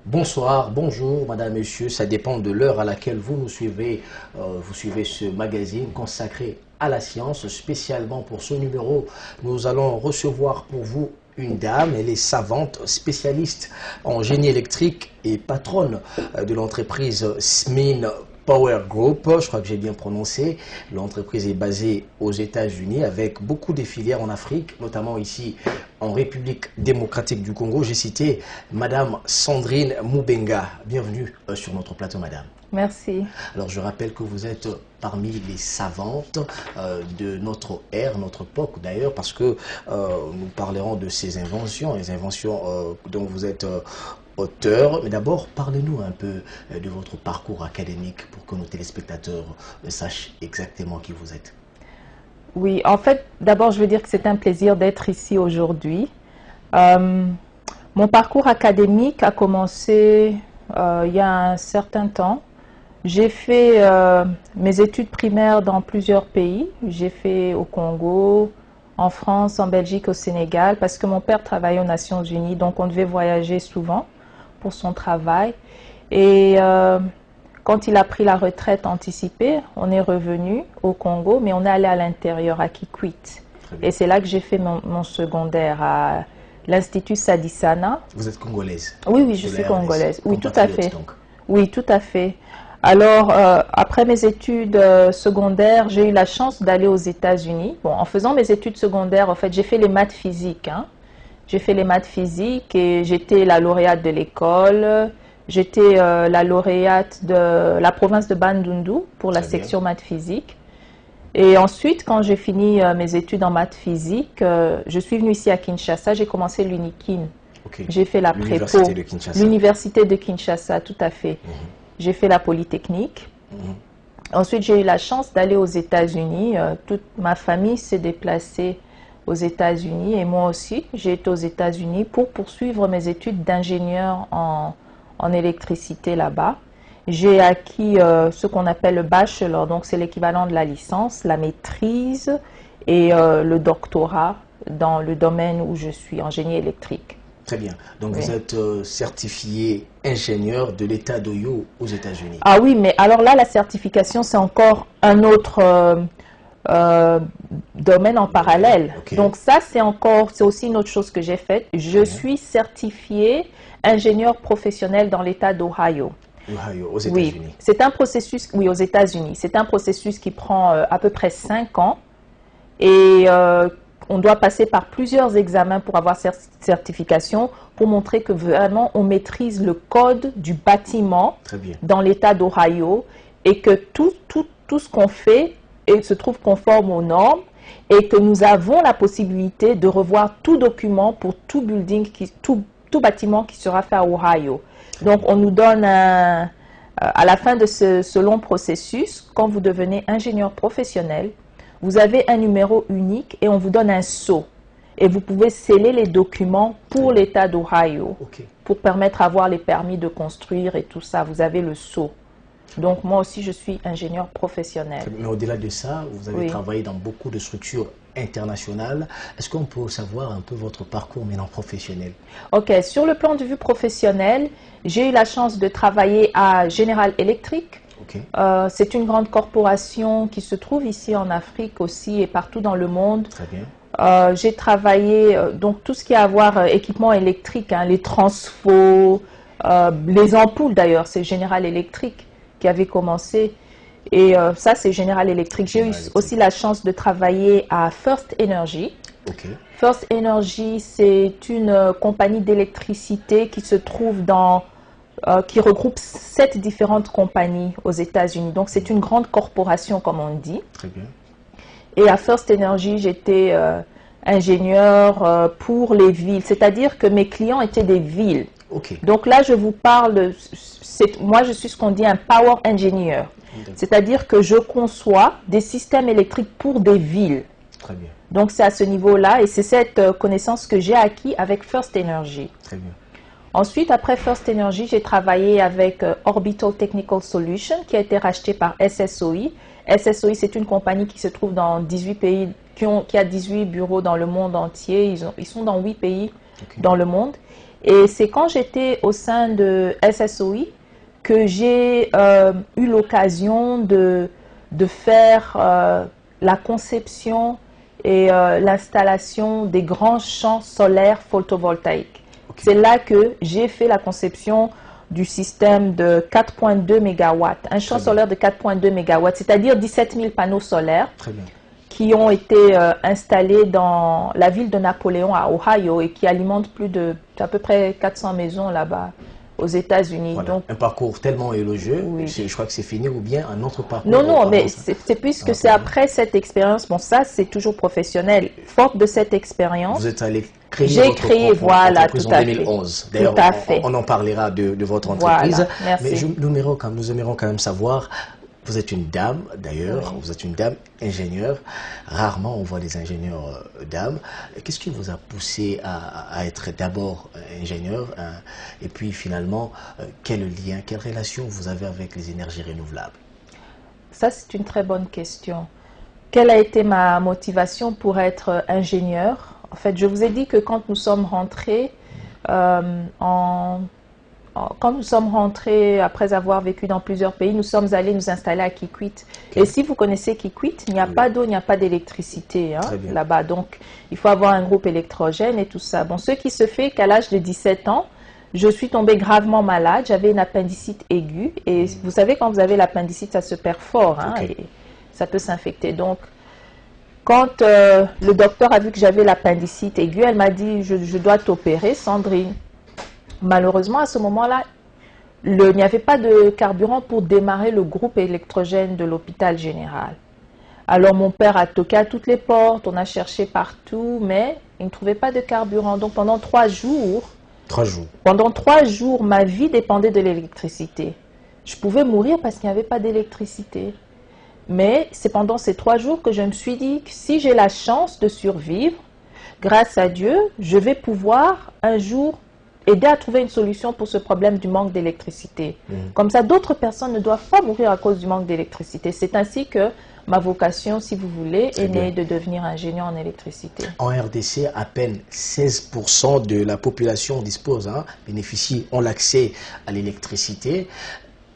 Bonsoir, bonjour, madame, monsieur, ça dépend de l'heure à laquelle vous nous suivez. Vous suivez ce magazine consacré à la science. Spécialement pour ce numéro, nous allons recevoir pour vous une dame. Elle est savante, spécialiste en génie électrique et patronne de l'entreprise SMIN Power Group, je crois que j'ai bien prononcé. L'entreprise est basée aux États-Unis avec beaucoup de filières en Afrique, notamment ici en République démocratique du Congo. J'ai cité Madame Sandrine Moubenga. Bienvenue sur notre plateau, Madame. Merci. Alors, je rappelle que vous êtes parmi les savantes de notre ère, notre époque d'ailleurs, parce que nous parlerons de ces inventions, les inventions dont vous êtes auteur. Mais d'abord, parlez-nous un peu de votre parcours académique pour que nos téléspectateurs sachent exactement qui vous êtes. Oui, en fait, d'abord, je veux dire que c'est un plaisir d'être ici aujourd'hui. Mon parcours académique a commencé il y a un certain temps. J'ai fait mes études primaires dans plusieurs pays. J'ai fait au Congo, en France, en Belgique, au Sénégal, parce que mon père travaillait aux Nations Unies, donc on devait voyager souvent pour son travail. Et quand il a pris la retraite anticipée, on est revenu au Congo, mais on est allé à l'intérieur, à Kikwit. Et c'est là que j'ai fait mon secondaire, à l'Institut Sadisana. Vous êtes congolaise? Oui, oui, je suis congolaise. Oui, tout à fait. Donc. Oui, tout à fait. Alors, après mes études secondaires, j'ai eu la chance d'aller aux États-Unis. Bon, en faisant mes études secondaires, en fait, j'ai fait les maths physiques. J'ai fait les maths physiques et j'étais la lauréate de l'école. J'étais la lauréate de la province de Bandundu pour la section maths physiques. Et ensuite, quand j'ai fini mes études en maths physiques, je suis venue ici à Kinshasa. J'ai commencé l'UNIKIN. Okay. J'ai fait la prépo. L'université de Kinshasa, tout à fait. J'ai fait la Polytechnique. Ensuite, j'ai eu la chance d'aller aux États-Unis. Toute ma famille s'est déplacée aux États-Unis et moi aussi, j'ai été aux États-Unis pour poursuivre mes études d'ingénieur en électricité là-bas. J'ai acquis ce qu'on appelle le bachelor, donc c'est l'équivalent de la licence, la maîtrise et le doctorat dans le domaine où je suis, en génie électrique. Très bien. Donc vous êtes certifié ingénieur de l'État d'Oyo aux États-Unis. Ah oui, mais alors là, la certification, c'est encore un autre domaine en parallèle. Okay. Donc ça, c'est aussi une autre chose que j'ai faite. Je suis certifié ingénieur professionnel dans l'État d'Ohio. Ohio, aux États-Unis. Oui, c'est un processus, oui, aux États-Unis. C'est un processus qui prend à peu près 5 ans et on doit passer par plusieurs examens pour avoir cette certification pour montrer que vraiment on maîtrise le code du bâtiment dans l'État d'Ohio et que tout ce qu'on fait se trouve conforme aux normes et que nous avons la possibilité de revoir tout document pour tout building, tout bâtiment qui sera fait à Ohio. Donc, on nous donne, à la fin de ce long processus, quand vous devenez ingénieur professionnel, vous avez un numéro unique et on vous donne un sceau. Et vous pouvez sceller les documents pour l'État d'Ohio pour permettre d'avoir les permis de construire et tout ça. Vous avez le sceau. Donc, moi aussi, je suis ingénieur professionnel. Mais au-delà de ça, vous avez travaillé dans beaucoup de structures internationales. Est-ce qu'on peut savoir un peu votre parcours maintenant professionnel? Ok, sur le plan de vue professionnel, j'ai eu la chance de travailler à General Electric. C'est une grande corporation qui se trouve ici en Afrique aussi et partout dans le monde. Très bien. J'ai travaillé, donc tout ce qui a à voir équipement électrique, les transfos, les ampoules d'ailleurs, c'est General Electric qui avait commencé. Et ça, c'est General Electric. J'ai eu aussi la chance de travailler à First Energy. First Energy, c'est une compagnie d'électricité qui se trouve qui regroupe 7 différentes compagnies aux États-Unis. Donc, c'est une grande corporation, comme on dit. Très bien. Et à First Energy, j'étais ingénieur pour les villes. C'est-à-dire que mes clients étaient des villes. Donc là, je vous parle, moi, je suis ce qu'on dit un power engineer. C'est-à-dire que je conçois des systèmes électriques pour des villes. Très bien. Donc, c'est à ce niveau-là et c'est cette connaissance que j'ai acquis avec First Energy. Très bien. Ensuite, après First Energy, j'ai travaillé avec Orbital Technical Solutions qui a été racheté par SSOI. SSOI, c'est une compagnie qui se trouve dans 18 pays, qui a 18 bureaux dans le monde entier. Ils sont dans 8 pays dans le monde. Et c'est quand j'étais au sein de SSOI que j'ai eu l'occasion de faire la conception et l'installation des grands champs solaires photovoltaïques. Okay. C'est là que j'ai fait la conception du système de 4,2 MW, un champ solaire de 4,2 MW, c'est-à-dire 17 000 panneaux solaires qui ont été installés dans la ville de Napoléon à Ohio et qui alimentent à peu près 400 maisons là-bas aux États-Unis. Voilà. Donc, un parcours tellement élogieux, oui. Je crois que c'est fini, ou bien un autre parcours? Non, mais c'est puisque c'est après cette expérience, bon ça c'est toujours professionnel, forte de cette expérience. Vous êtes allé créer votre entreprise tout en 2011. D'ailleurs, on en parlera de votre entreprise. Voilà, merci. Mais nous aimerions quand même savoir, vous êtes une dame d'ailleurs, oui. Vous êtes une dame ingénieure. Rarement on voit des ingénieurs dames. Qu'est-ce qui vous a poussé à être d'abord ingénieur et puis finalement, quel lien, quelle relation vous avez avec les énergies renouvelables? Ça, c'est une très bonne question. Quelle a été ma motivation pour être ingénieur? En fait, je vous ai dit que quand nous sommes rentrés quand nous sommes rentrés, après avoir vécu dans plusieurs pays, nous sommes allés nous installer à Kikwit. Okay. Et si vous connaissez Kikwit, il n'y a pas d'eau, il n'y a pas d'électricité là-bas. Donc, il faut avoir un groupe électrogène et tout ça. Bon, ce qui se fait qu'à l'âge de 17 ans, je suis tombée gravement malade. J'avais une appendicite aiguë. Et vous savez, quand vous avez l'appendicite, ça se perd fort. Et ça peut s'infecter. Donc, quand le docteur a vu que j'avais l'appendicite aiguë, elle m'a dit, je dois t'opérer, Sandrine. Malheureusement, à ce moment-là, il n'y avait pas de carburant pour démarrer le groupe électrogène de l'hôpital général. Alors, mon père a toqué à toutes les portes, on a cherché partout, mais il ne trouvait pas de carburant. Donc, pendant 3 jours, pendant 3 jours, ma vie dépendait de l'électricité. Je pouvais mourir parce qu'il n'y avait pas d'électricité. Mais c'est pendant ces 3 jours que je me suis dit que si j'ai la chance de survivre, grâce à Dieu, je vais pouvoir un jour aider à trouver une solution pour ce problème du manque d'électricité. Comme ça, d'autres personnes ne doivent pas mourir à cause du manque d'électricité. C'est ainsi que ma vocation, si vous voulez, est née de devenir ingénieur en électricité. En RDC, à peine 16% de la population bénéficie, ont l'accès à l'électricité.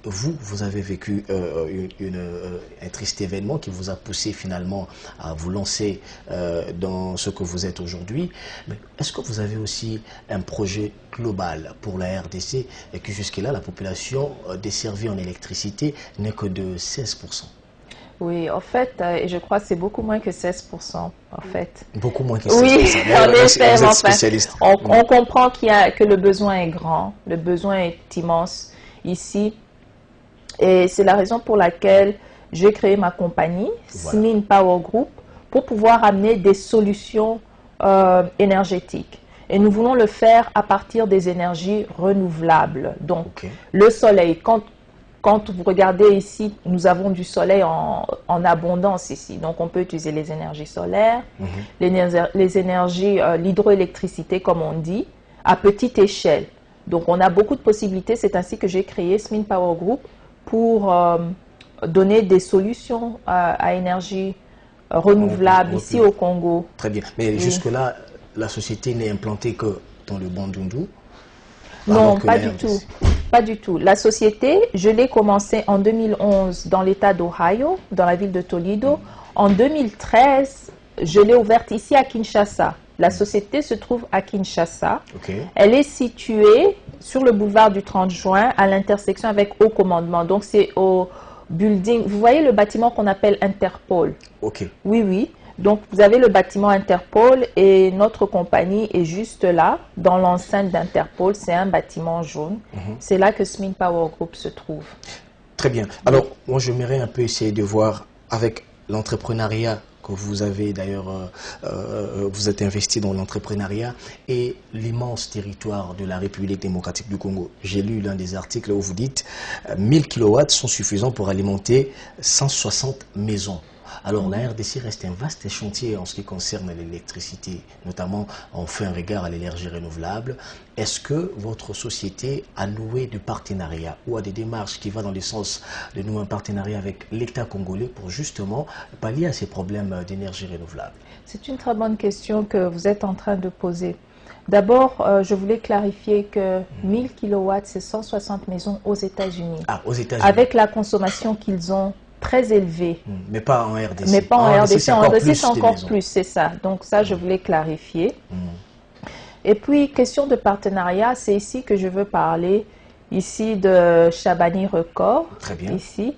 Vous avez vécu un triste événement qui vous a poussé finalement à vous lancer dans ce que vous êtes aujourd'hui. Mais est-ce que vous avez aussi un projet global pour la RDC et que jusque-là, la population desservie en électricité n'est que de 16%? Oui, en fait, et je crois que c'est beaucoup moins que 16%, en fait. Beaucoup moins que 16%. Oui, en effet, vous êtes spécialiste. On comprend que le besoin est grand, le besoin est immense ici. Et c'est la raison pour laquelle j'ai créé ma compagnie, SMIN Power Group, pour pouvoir amener des solutions énergétiques. Et nous voulons le faire à partir des énergies renouvelables. Donc, le soleil, quand vous regardez ici, nous avons du soleil en abondance ici. Donc, on peut utiliser les énergies solaires, les énergies, l'hydroélectricité, comme on dit, à petite échelle. Donc, on a beaucoup de possibilités. C'est ainsi que j'ai créé SMIN Power Group pour donner des solutions à énergie renouvelable ici au Congo. Très bien. Mais jusque-là, la société n'est implantée que dans le Bandundu? Non, pas du tout. Pas du tout. La société, je l'ai commencée en 2011 dans l'État d'Ohio, dans la ville de Toledo. En 2013, je l'ai ouverte ici à Kinshasa. La société se trouve à Kinshasa. Elle est située sur le boulevard du 30 juin à l'intersection avec Haut Commandement. Donc, c'est au building. Vous voyez le bâtiment qu'on appelle Interpol? Oui, oui. Donc, vous avez le bâtiment Interpol et notre compagnie est juste là, dans l'enceinte d'Interpol. C'est un bâtiment jaune. C'est là que SMIN Power Group se trouve. Très bien. Alors, moi, j'aimerais un peu essayer de voir avec l'entrepreneuriat que vous avez d'ailleurs, vous êtes investi dans l'entrepreneuriat et l'immense territoire de la République démocratique du Congo. J'ai lu l'un des articles où vous dites 1000 kW sont suffisants pour alimenter 160 maisons. Alors la RDC reste un vaste chantier en ce qui concerne l'électricité, notamment on fait un regard à l'énergie renouvelable. Est-ce que votre société a noué de partenariats ou a des démarches qui vont dans le sens de nouer un partenariat avec l'État congolais pour justement pallier à ces problèmes d'énergie renouvelable? C'est une très bonne question que vous êtes en train de poser. D'abord, je voulais clarifier que 1000 kilowatts, c'est 160 maisons aux États-Unis. Ah, aux États-Unis. Avec la consommation qu'ils ont très élevée. Mais pas en RDC. Mais pas en RDC. En RDC, c'est encore plus, c'est ça. Donc ça, je voulais clarifier. Et puis, question de partenariat, c'est ici que je veux parler, ici de Shabani Record. Très bien. Ici.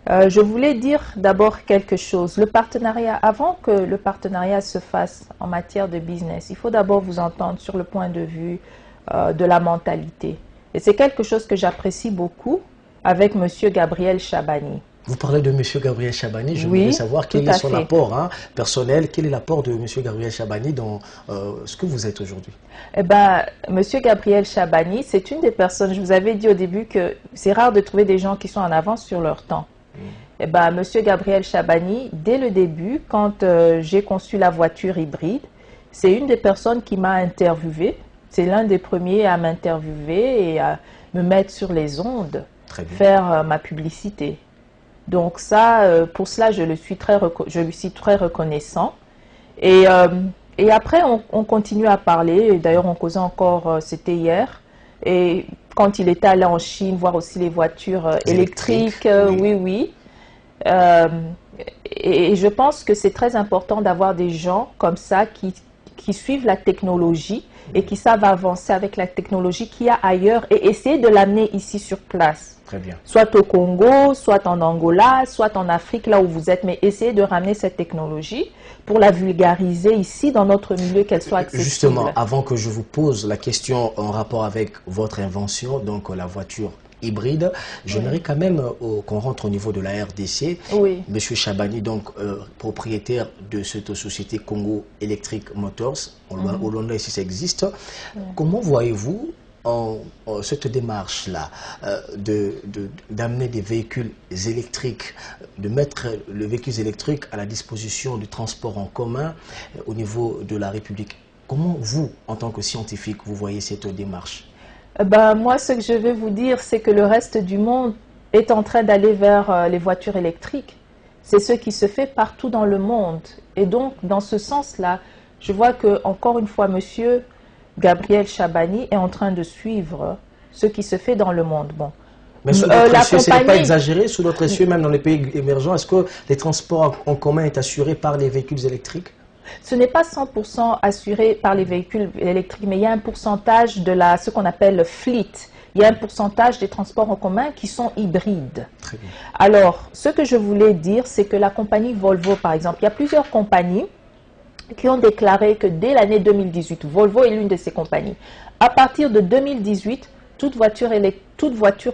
Je voulais dire d'abord quelque chose. Le partenariat, avant que le partenariat se fasse en matière de business, il faut d'abord vous entendre sur le point de vue de la mentalité. Et c'est quelque chose que j'apprécie beaucoup avec M. Gabriel Shabani. Vous parlez de M. Gabriel Shabani, je voulais savoir quel est son apport personnel, quel est l'apport de M. Gabriel Shabani dans ce que vous êtes aujourd'hui? Eh bien, M. Gabriel Shabani, c'est une des personnes, je vous avais dit au début que c'est rare de trouver des gens qui sont en avance sur leur temps. Eh bien, M. Gabriel Shabani, dès le début, quand j'ai conçu la voiture hybride, c'est une des personnes qui m'a interviewé. C'est l'un des premiers à m'interviewer et à me mettre sur les ondes, faire ma publicité. Donc ça, pour cela, je lui suis très reconnaissant. Et après, on continue à parler. D'ailleurs, on causait encore, c'était hier. Et quand il était allé en Chine, voir aussi les voitures électriques, oui. Et je pense que c'est très important d'avoir des gens comme ça qui suivent la technologie et qui savent avancer avec la technologie qu'il y a ailleurs et essayer de l'amener ici sur place. Très bien. Soit au Congo, soit en Angola, soit en Afrique, là où vous êtes, mais essayez de ramener cette technologie pour la vulgariser ici dans notre milieu, qu'elle soit accessible. Justement, avant que je vous pose la question en rapport avec votre invention, donc la voiture hybride, j'aimerais quand même qu'on rentre au niveau de la RDC. Oui. Monsieur Shabani, donc propriétaire de cette société Congo Electric Motors, au Londres ici ça existe. Comment voyez-vous cette démarche-là d'amener des véhicules électriques, de mettre le véhicule électrique à la disposition du transport en commun au niveau de la République? Comment vous, en tant que scientifique, vous voyez cette démarche? Moi, ce que je vais vous dire, c'est que le reste du monde est en train d'aller vers les voitures électriques. C'est ce qui se fait partout dans le monde. Et donc, dans ce sens-là, je vois que, encore une fois, monsieur Gabriel Shabani est en train de suivre ce qui se fait dans le monde. Bon. Mais sous notre essieu, ce n'est pas exagéré, sous notre essieu, même dans les pays émergents, est-ce que les transports en commun est assuré par les véhicules électriques? Ce n'est pas 100% assuré par les véhicules électriques, mais il y a un pourcentage de ce qu'on appelle le fleet. Il y a un pourcentage des transports en commun qui sont hybrides. Très bien. Alors, ce que je voulais dire, c'est que la compagnie Volvo, par exemple, il y a plusieurs compagnies qui ont déclaré que dès l'année 2018, Volvo est l'une de ces compagnies. À partir de 2018, toute voiture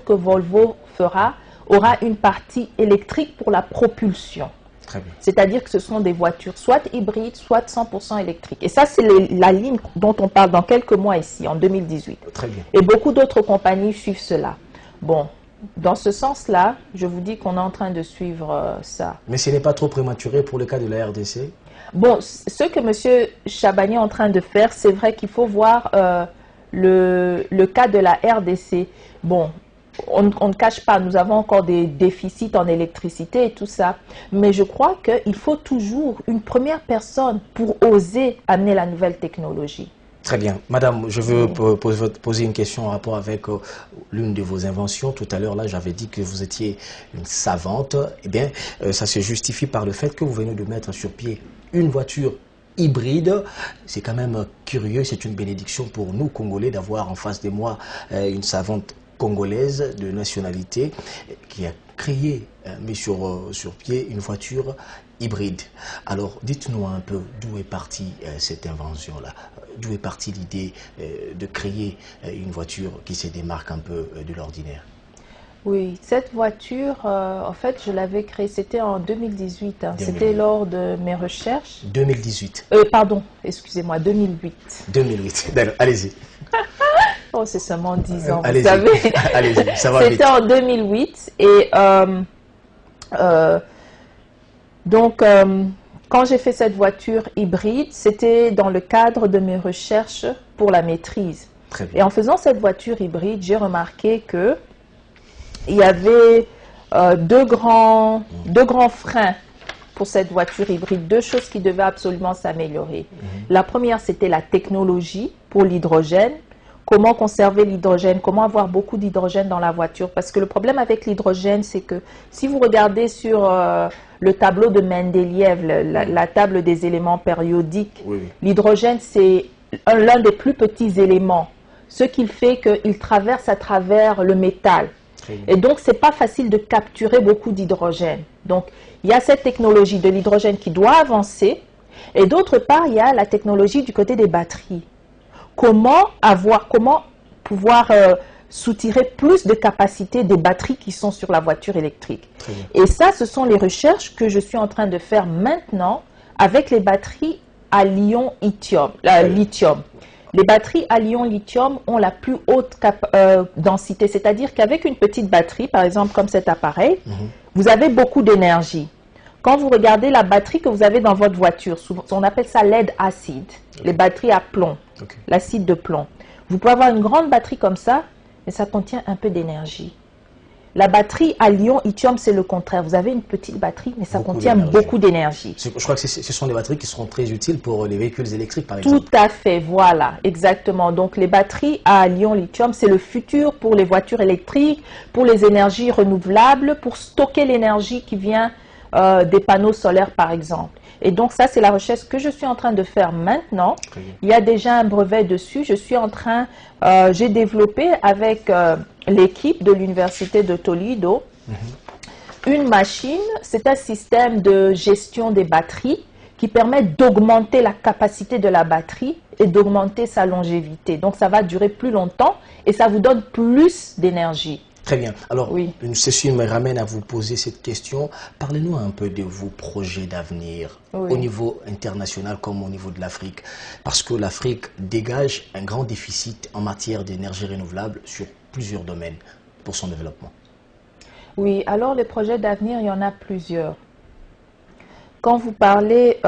que Volvo fera aura une partie électrique pour la propulsion. C'est-à-dire que ce sont des voitures soit hybrides, soit 100% électriques. Et ça, c'est la ligne dont on parle dans quelques mois ici, en 2018. Très bien. Et beaucoup d'autres compagnies suivent cela. Bon, dans ce sens-là, je vous dis qu'on est en train de suivre ça. Mais ce n'est pas trop prématuré pour le cas de la RDC? Bon, ce que M. Shabani est en train de faire, c'est vrai qu'il faut voir le cas de la RDC. Bon, on ne cache pas, nous avons encore des déficits en électricité et tout ça. Mais je crois qu'il faut toujours une première personne pour oser amener la nouvelle technologie. Très bien. Madame, je veux poser une question en rapport avec l'une de vos inventions. Tout à l'heure, là, j'avais dit que vous étiez une savante. Eh bien, ça se justifie par le fait que vous venez de mettre sur pied une voiture hybride. C'est quand même curieux, c'est une bénédiction pour nous, Congolais, d'avoir en face de moi une savante congolaise de nationalité qui a créé, mis sur pied une voiture hybride. Alors, dites-nous un peu d'où est partie cette invention-là, d'où est partie l'idée de créer une voiture qui se démarque un peu de l'ordinaire. Oui, cette voiture, en fait, je l'avais créée, c'était en 2018. Hein. C'était lors de mes recherches. 2018. Pardon, excusez-moi, 2008. 2008, d'accord, allez-y. Oh, c'est seulement 10 ans, vous savez. Allez-y, ça va vite. C'était en 2008 et donc quand j'ai fait cette voiture hybride, c'était dans le cadre de mes recherches pour la maîtrise. Très bien. Et en faisant cette voiture hybride, j'ai remarqué que il y avait deux grands freins pour cette voiture hybride, deux choses qui devaient absolument s'améliorer. La première, c'était la technologie pour l'hydrogène. Comment conserver l'hydrogène, comment avoir beaucoup d'hydrogène dans la voiture. Parce que le problème avec l'hydrogène, c'est que si vous regardez sur le tableau de Mendeleïev, la table des éléments périodiques, l'hydrogène, c'est l'un des plus petits éléments. Ce qui fait qu'il traverse à travers le métal. Et donc, ce n'est pas facile de capturer beaucoup d'hydrogène. Donc, il y a cette technologie de l'hydrogène qui doit avancer. Et d'autre part, il y a la technologie du côté des batteries. Comment pouvoir soutirer plus de capacité des batteries qui sont sur la voiture électrique. Et ça, ce sont les recherches que je suis en train de faire maintenant avec les batteries à l'ion lithium. Les batteries à l'ion lithium ont la plus haute densité, c'est-à-dire qu'avec une petite batterie, par exemple comme cet appareil, vous avez beaucoup d'énergie. Quand vous regardez la batterie que vous avez dans votre voiture, on appelle ça lead acid, les batteries à plomb, l'acide de plomb. Vous pouvez avoir une grande batterie comme ça, mais ça contient un peu d'énergie. La batterie à l'ion lithium, c'est le contraire. Vous avez une petite batterie, mais ça contient beaucoup d'énergie. Je crois que ce sont des batteries qui seront très utiles pour les véhicules électriques, par exemple. Tout à fait, voilà, exactement. Donc, les batteries à l'ion lithium, c'est le futur pour les voitures électriques, pour les énergies renouvelables, pour stocker l'énergie qui vient des panneaux solaires, par exemple. Et donc, ça, c'est la recherche que je suis en train de faire maintenant. Il y a déjà un brevet dessus. Je suis en train, j'ai développé avec l'équipe de l'Université de Toledo une machine, c'est un système de gestion des batteries qui permet d'augmenter la capacité de la batterie et d'augmenter sa longévité. Donc, ça va durer plus longtemps et ça vous donne plus d'énergie. Très bien. Alors, ceci me ramène à vous poser cette question. Parlez-nous un peu de vos projets d'avenir au niveau international comme au niveau de l'Afrique. Parce que l'Afrique dégage un grand déficit en matière d'énergie renouvelable sur plusieurs domaines pour son développement. Oui, alors les projets d'avenir, il y en a plusieurs. Quand vous parlez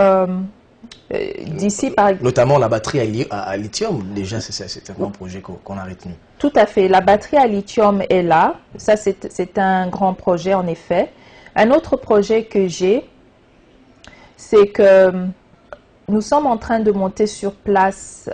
d'ici, par exemple... Notamment la batterie à lithium, déjà c'est un grand projet qu'on a retenu. Tout à fait, la batterie à lithium est là, ça c'est un grand projet en effet. Un autre projet que j'ai, c'est que nous sommes en train de monter sur place,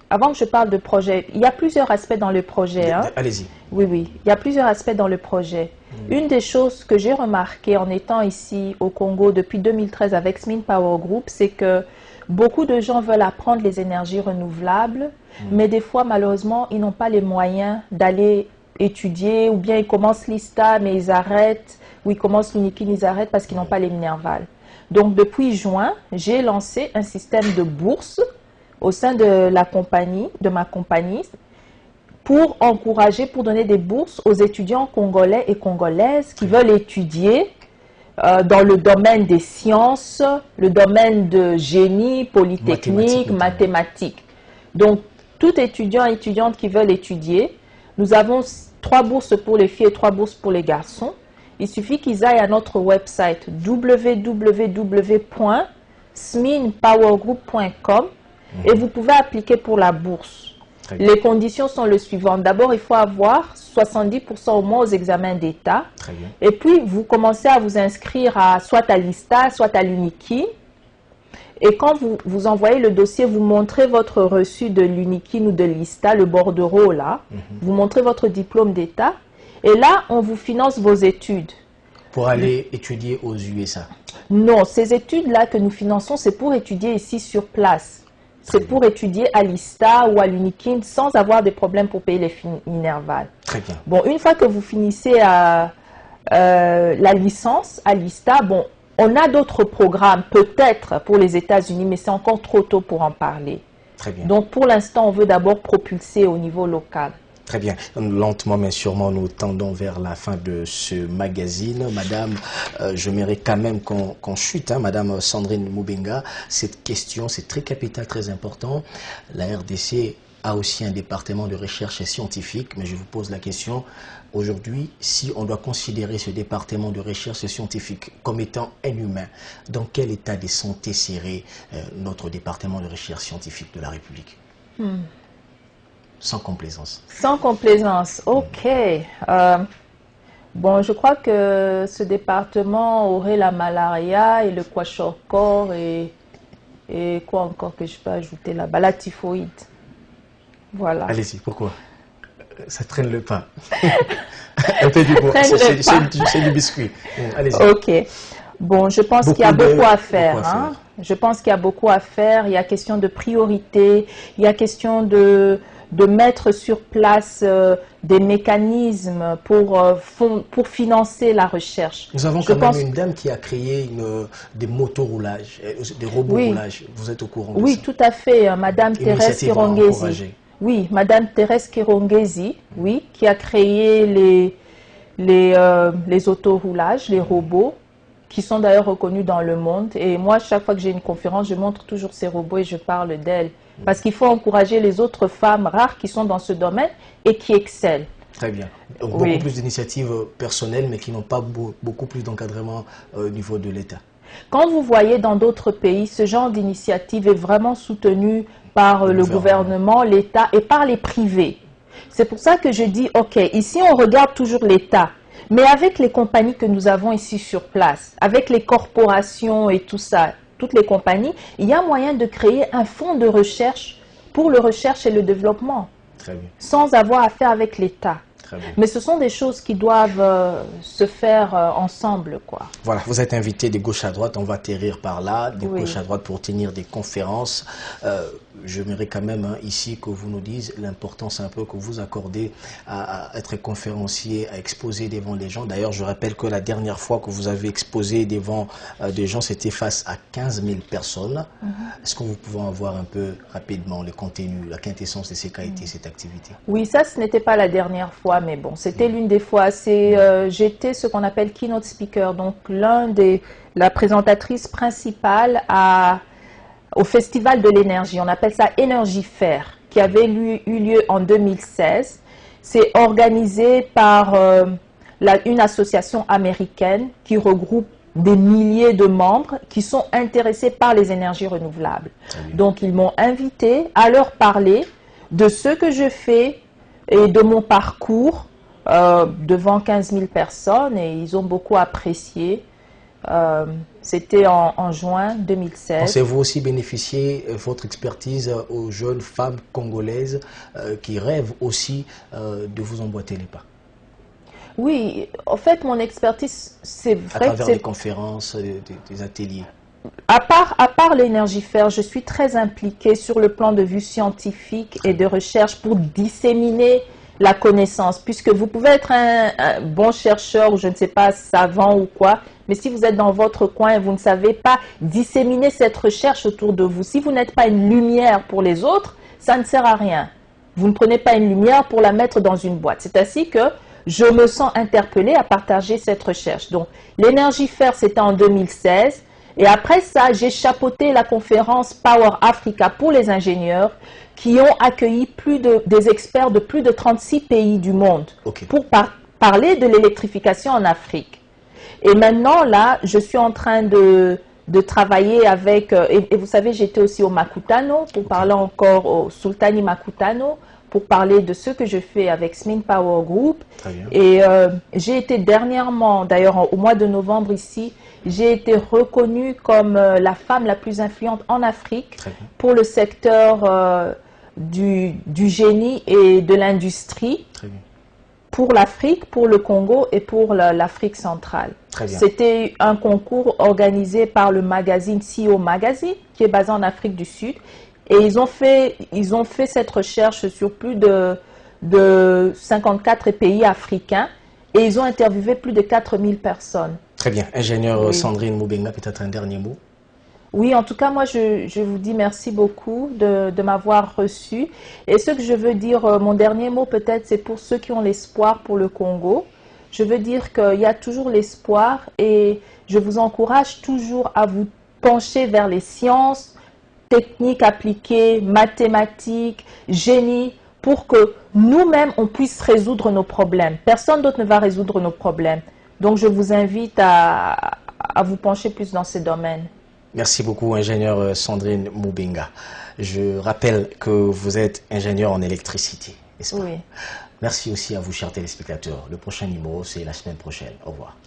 avant que je parle de projet, il y a plusieurs aspects dans le projet. Hein. Allez-y. Oui, il y a plusieurs aspects dans le projet. Une des choses que j'ai remarqué en étant ici au Congo depuis 2013 avec Smin Power Group, c'est que beaucoup de gens veulent apprendre les énergies renouvelables, mais des fois, malheureusement, ils n'ont pas les moyens d'aller étudier, ou bien ils commencent l'ISTA, mais ils arrêtent, ou ils commencent l'UNIKIN, ils arrêtent parce qu'ils n'ont pas les minervales. Donc, depuis juin, j'ai lancé un système de bourse au sein de ma compagnie, pour encourager, pour donner des bourses aux étudiants congolais et congolaises qui veulent étudier dans le domaine des sciences, le domaine de génie, polytechnique, mathématiques. Donc, tout étudiant et étudiante qui veulent étudier, nous avons 3 bourses pour les filles et 3 bourses pour les garçons. Il suffit qu'ils aillent à notre website www.sminpowergroup.com et vous pouvez appliquer pour la bourse. Les conditions sont les suivantes. D'abord, il faut avoir 70% au moins aux examens d'État. Et puis, vous commencez à vous inscrire soit à l'ISTA, soit à l'UNIKIN. Et quand vous envoyez le dossier, vous montrez votre reçu de l'UNIKIN ou de l'ISTA, le bordereau là. Vous montrez votre diplôme d'État. Et là, on vous finance vos études. Pour aller étudier aux USA? Non, ces études-là que nous finançons, c'est pour étudier ici sur place. C'est pour étudier à l'ISTA ou à l'UNIKIN sans avoir des problèmes pour payer les minervales. Très bien. Bon, une fois que vous finissez la licence à l'ISTA, bon, on a d'autres programmes peut-être pour les États-Unis, mais c'est encore trop tôt pour en parler. Très bien. Donc, pour l'instant, on veut d'abord propulser au niveau local. Très bien. Lentement mais sûrement, nous tendons vers la fin de ce magazine. Madame, j'aimerais quand même qu'on chute, hein, Madame Sandrine Moubenga. Cette question, c'est très capital, très important. La RDC a aussi un département de recherche scientifique, mais je vous pose la question, aujourd'hui, si on doit considérer ce département de recherche scientifique comme étant un humain, dans quel état de santé serait notre département de recherche scientifique de la République? Sans complaisance. Sans complaisance, ok. Bon, je crois que ce département aurait la malaria et le kwashiorkor et quoi encore que je peux ajouter là-bas, la typhoïde. Voilà. Allez-y, pourquoi? Ça traîne le pain. Un peu du bon. C'est du biscuit. Allez-y. Ok. Bon, je pense qu'il y a beaucoup à faire. Hein. Je pense qu'il y a beaucoup à faire. Il y a question de priorité. Il y a question de mettre sur place des mécanismes pour financer la recherche. Nous avons quand même une dame qui a créé des motoroulages, des robots roulages. Vous êtes au courant de ça? Oui, tout à fait. Madame Thérèse Kirongezi. Oui, Madame Thérèse Kirongezi, oui, qui a créé les autoroulages, les robots, qui sont d'ailleurs reconnus dans le monde. Et moi, chaque fois que j'ai une conférence, je montre toujours ces robots et je parle d'elles. Parce qu'il faut encourager les autres femmes rares qui sont dans ce domaine et qui excellent. Très bien. Donc, beaucoup plus d'initiatives personnelles, mais qui n'ont pas beaucoup plus d'encadrement au niveau de l'État. Quand vous voyez dans d'autres pays, ce genre d'initiative est vraiment soutenu par le gouvernement, l'État et par les privés. C'est pour ça que je dis, ok, ici on regarde toujours l'État. Mais avec les compagnies que nous avons ici sur place, avec les corporations et tout ça, toutes les compagnies, il y a moyen de créer un fonds de recherche pour le recherche et le développement. Très bien. Sans avoir à faire avec l'État. Mais ce sont des choses qui doivent se faire ensemble, quoi. Voilà, vous êtes invité de gauche à droite, on va atterrir par là, de gauche à droite pour tenir des conférences. J'aimerais quand même ici que vous nous disiez l'importance un peu que vous accordez à être conférencier, à exposer devant les gens. D'ailleurs, je rappelle que la dernière fois que vous avez exposé devant des gens, c'était face à 15 000 personnes. Est-ce que vous pouvez en voir un peu rapidement le contenu, la quintessence de ce qu'a été cette activité? Oui, ça, ce n'était pas la dernière fois, mais bon, c'était l'une des fois. J'étais ce qu'on appelle keynote speaker, donc la présentatrice principale au Festival de l'énergie. On appelle ça Energy Fair, qui avait eu lieu en 2016. C'est organisé par une association américaine qui regroupe des milliers de membres qui sont intéressés par les énergies renouvelables. Donc, ils m'ont invité à leur parler de ce que je fais et de mon parcours devant 15 000 personnes et ils ont beaucoup apprécié. C'était en juin 2016. Pensez-vous aussi bénéficier votre expertise aux jeunes femmes congolaises qui rêvent aussi de vous emboîter les pas? Oui, en fait, mon expertise, c'est vrai. À travers des conférences, des ateliers. À part l'énergie fer, je suis très impliquée sur le plan de vue scientifique et de recherche pour disséminer la connaissance, puisque vous pouvez être un bon chercheur ou je ne sais pas, savant ou quoi, mais si vous êtes dans votre coin et vous ne savez pas disséminer cette recherche autour de vous, si vous n'êtes pas une lumière pour les autres, ça ne sert à rien. Vous ne prenez pas une lumière pour la mettre dans une boîte. C'est ainsi que je me sens interpellée à partager cette recherche. Donc, l'énergie fer, c'était en 2016. Et après ça, j'ai chapeauté la conférence Power Africa pour les ingénieurs qui ont accueilli des experts de plus de 36 pays du monde pour parler de l'électrification en Afrique. Et maintenant, là, je suis en train de travailler avec, et vous savez, j'étais aussi au Makutano pour parler encore au Sultani Makutano, pour parler de ce que je fais avec Smin Power Group. Et j'ai été dernièrement, d'ailleurs au mois de novembre ici, j'ai été reconnue comme la femme la plus influente en Afrique pour le secteur du génie et de l'industrie, pour l'Afrique, pour le Congo et pour l'Afrique centrale. C'était un concours organisé par le magazine CEO Magazine, qui est basé en Afrique du Sud. Et ils ont fait cette recherche sur plus de 54 pays africains et ils ont interviewé plus de 4000 personnes. Très bien. Ingénieure Sandrine Moubenga, peut-être un dernier mot? Oui, en tout cas, moi, je vous dis merci beaucoup de m'avoir reçu. Et ce que je veux dire, mon dernier mot peut-être, c'est pour ceux qui ont l'espoir pour le Congo. Je veux dire qu'il y a toujours l'espoir et je vous encourage toujours à vous pencher vers les sciences, techniques appliquées, mathématiques, génie, pour que nous-mêmes, on puisse résoudre nos problèmes. Personne d'autre ne va résoudre nos problèmes. Donc, je vous invite à vous pencher plus dans ces domaines. Merci beaucoup, ingénieure Sandrine Moubenga. Je rappelle que vous êtes ingénieure en électricité. n'est-ce pas? Oui. Merci aussi à vous, chers téléspectateurs. Le prochain numéro, c'est la semaine prochaine. Au revoir.